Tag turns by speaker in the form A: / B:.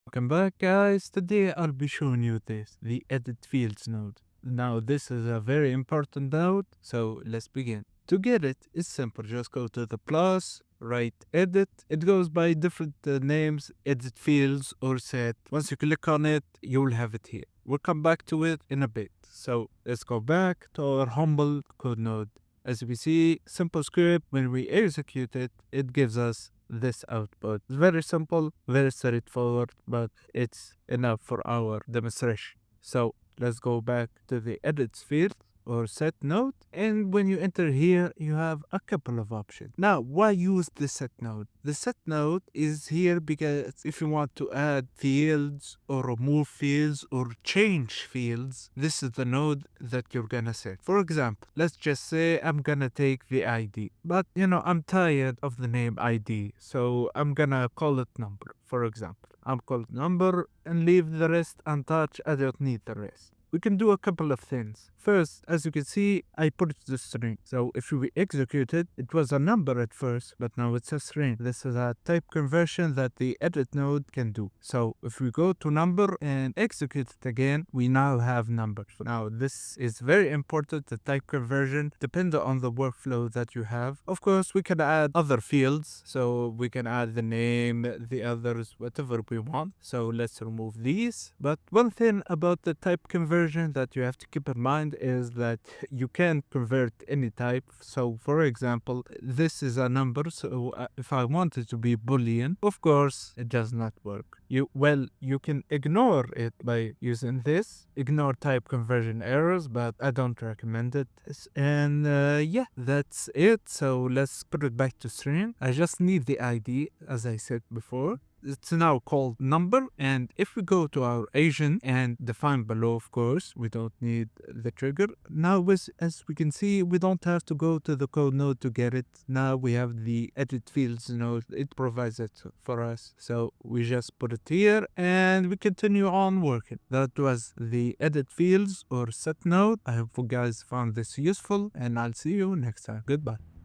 A: Welcome back, guys. Today I'll be showing you the edit fields node. Now this is a very important node, so let's begin. To get it, it's simple. Just go to the plus, write edit. It goes by different names, edit fields or set. Once you click on it, you'll have it here. We'll come back to it in a bit. So let's go back to our humble code node. As we see, simple script, when we execute it, it gives us this output. It's very simple, very straightforward, but it's enough for our demonstration. So let's go back to the edits field or set node. And when you enter here, you have a couple of options. Now, why use the set node? The set node is here because if you want to add fields or remove fields or change fields, this is the node that you're gonna set. For example, let's just say I'm gonna take the ID, but I'm tired of the name ID, so I'm gonna call it number, for example. I'll call it number and leave the rest untouched. I don't need the rest. We can do a couple of things. First, as you can see, I put the string. So if we execute it, it was a number at first, but now it's a string. This is a type conversion that the edit node can do. So if we go to number and execute it again, we now have numbers. Now this is very important. The type conversion depends on the workflow that you have. Of course, we can add other fields. So we can add the name, the others, whatever we want. So let's remove these. But one thing about the type conversion that you have to keep in mind is that you can't convert any type. So for example, this is a number, so if I want it to be boolean, of course it does not work. You can ignore it by using this, ignore type conversion errors, but I don't recommend it. And yeah, that's it. So let's put it back to string. I just need the ID, as I said before. It's now called number, and if we go to our agent and define below, of course, we don't need the trigger. Now, as we can see, we don't have to go to the code node to get it. Now we have the edit fields node. It provides it for us. So we just put it here and we continue on working. That was the edit fields or set node. I hope you guys found this useful, and I'll see you next time. Goodbye.